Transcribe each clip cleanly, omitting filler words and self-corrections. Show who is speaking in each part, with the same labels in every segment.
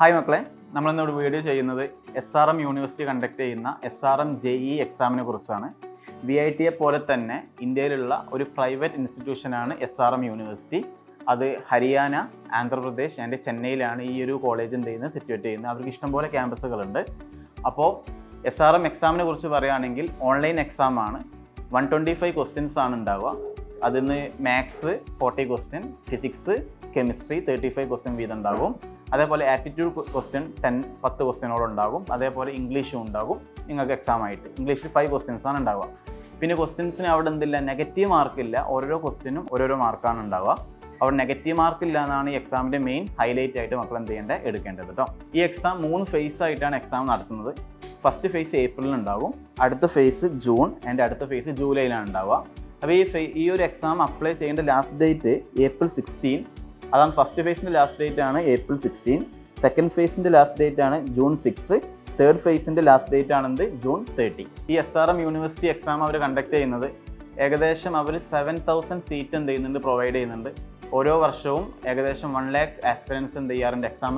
Speaker 1: Hi മക്കളെ, നമ്മളിന്നൊരു video ചെയ്യുന്നത് SRM university conduct ചെയ്യുന്ന SRM JEE എക്സാമിനെ കുറിച്ചാണ്. VITയെ പോലെ തന്നെ ഇന്ത്യയിലുള്ള ഒരു പ്രൈവറ്റ് ഇൻസ്റ്റിറ്റ്യൂഷനാണ് SRM യൂണിവേഴ്സിറ്റി. അത് ഹരിയാന, ആന്ധ്രാപ്രദേശ് ആൻഡ് ചെന്നൈയിലാണ് ഈ ഒരു കോളേജ് സിറ്റുവേറ്റ് ചെയ്യുന്നത്. അവർക്ക് ഇഷ്ടംപോലെ ക്യാമ്പസുകളുണ്ട്. അപ്പോൾ SRM എക്സാമിനെ കുറിച്ച് പറയുകയാണെങ്കിൽ ഓൺലൈൻ എക്സാമാണ്. 125 ക്വസ്റ്റ്യൻസ് ആണ് ഉണ്ടാവുക. അതിൽ നിന്ന് maths 40 question, physics, chemistry 35 question വീതം ഉണ്ടാകും. അതേപോലെ ആപ്റ്റിറ്റ്യൂഡ് ക്വസ്റ്റ്യൻ 10 ക്വസ്റ്റ്യനോളം ഉണ്ടാകും. അതേപോലെ ഇംഗ്ലീഷും ഉണ്ടാകും. നിങ്ങൾക്ക് എക്സാം ആയിട്ട് ഇംഗ്ലീഷിൽ 5 ക്വസ്റ്റ്യൻസ് ആണ് ഉണ്ടാവുക. പിന്നെ ക്വസ്റ്റ്യൻസിന് അവിടെ നെഗറ്റീവ് മാർക്കില്ല, ഓരോരോ ക്വസ്റ്റ്യനും ഓരോരോ മാർക്കാണ് ഉണ്ടാവുക. അവിടെ നെഗറ്റീവ് മാർക്കില്ല എന്നാണ് ഈ എക്സാമിൻ്റെ മെയിൻ ഹൈലൈറ്റ് ആയിട്ട് മക്കൾ എടുക്കേണ്ടത് കേട്ടോ. ഈ എക്സാം 3 ഫേസ് ആയിട്ടാണ് എക്സാം നടത്തുന്നത്. ഫസ്റ്റ് ഫേസ് ഏപ്രിലിൽ ഉണ്ടാകും, അടുത്ത ഫേസ് ജൂൺ ആൻഡ് അടുത്ത ഫേസ് ജൂലൈയിലാണ് ഉണ്ടാവുക. അപ്പോൾ ഈ ഒരു എക്സാം അപ്ലൈ ചെയ്യേണ്ട ലാസ്റ്റ് ഡേറ്റ് April 16. അതാണ് ഫസ്റ്റ് ഫേസിൻ്റെ ലാസ്റ്റ് ഡേറ്റ് ആണ് April 16. സെക്കൻഡ് ഫേസിൻ്റെ ലാസ്റ്റ് ഡേറ്റ് ആണ് June 6. തേർഡ് ഫേസിൻ്റെ ലാസ്റ്റ് ഡേറ്റ് ആണെന്ത് June 30. ഈ SRM യൂണിവേഴ്സിറ്റി എക്സാം അവർ കണ്ടക്ട് ചെയ്യുന്നത് ഏകദേശം അവർ 7,000 സീറ്റ് പ്രൊവൈഡ് ചെയ്യുന്നുണ്ട്. ഓരോ വർഷവും ഏകദേശം 1 lakh ആസ്പിറൻസ് എക്സാം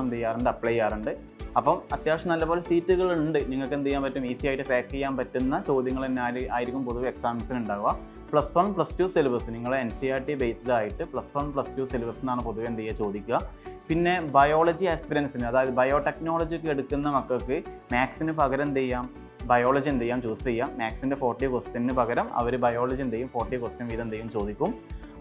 Speaker 1: അപ്ലൈ ചെയ്യാറുണ്ട്. അപ്പം അത്യാവശ്യം നല്ലപോലെ സീറ്റുകളുണ്ട്. നിങ്ങൾക്ക് ചെയ്യാൻ പറ്റും, ഈസി ആയിട്ട് ക്രാക്ക് ചെയ്യാൻ പറ്റുന്ന ചോദ്യങ്ങൾ തന്നെ ആയിരിക്കും പൊതുവെ എക്സാംസിന് ഉണ്ടാവുക. +1 +2 സിലബസ് നിങ്ങൾ NCERT ബേസ്ഡ് ആയിട്ട് +1 +2 സിലബസ് എന്നാണ് പൊതുവെ ചോദിക്കുക. പിന്നെ ബയോളജി ആസ്പിറൻസിന്, അതായത് ബയോടെക്നോളജിക്ക് എടുക്കുന്ന മക്കൾക്ക് മാത്സിന് പകരം ബയോളജി ചൂസ് ചെയ്യാം. മാത്സിൻ്റെ 40 ക്വസ്റ്റ്യന് പകരം അവർ ബയോളജി 40 ക്വസ്റ്റ്യൻ വീതം ചോദിക്കും.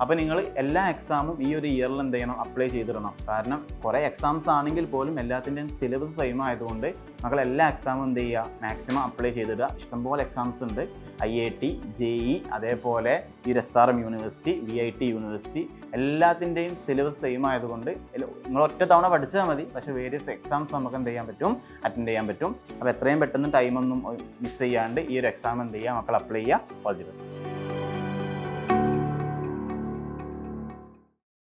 Speaker 1: അപ്പോൾ നിങ്ങൾ എല്ലാ എക്സാമും ഈ ഒരു ഇയറിൽ അപ്ലൈ ചെയ്തിടണം. കാരണം കുറേ എക്സാംസ് ആണെങ്കിൽ പോലും എല്ലാത്തിൻ്റെയും സിലബസ് സെയിം ആയതുകൊണ്ട് മക്കൾ എല്ലാ എക്സാമും മാക്സിമം അപ്ലൈ ചെയ്തിടുക. ഇഷ്ടംപോലെ എക്സാംസ് ഉണ്ട്. IIT, JEE, അതേപോലെ ഈ SRM യൂണിവേഴ്സിറ്റി, VIT യൂണിവേഴ്സിറ്റി, എല്ലാത്തിൻ്റെയും സിലബസ് സെയിം ആയതുകൊണ്ട് നിങ്ങൾ ഒറ്റ തവണ പഠിച്ചാൽ മതി. പക്ഷേ വേരിയസ് എക്സാംസ് നമുക്ക് അറ്റൻഡ് ചെയ്യാൻ പറ്റും. അപ്പോൾ എത്രയും പെട്ടെന്ന് ടൈമൊന്നും മിസ് ചെയ്യാണ്ട് ഈ ഒരു എക്സാം മക്കൾ അപ്ലൈ ചെയ്യുക. All the best.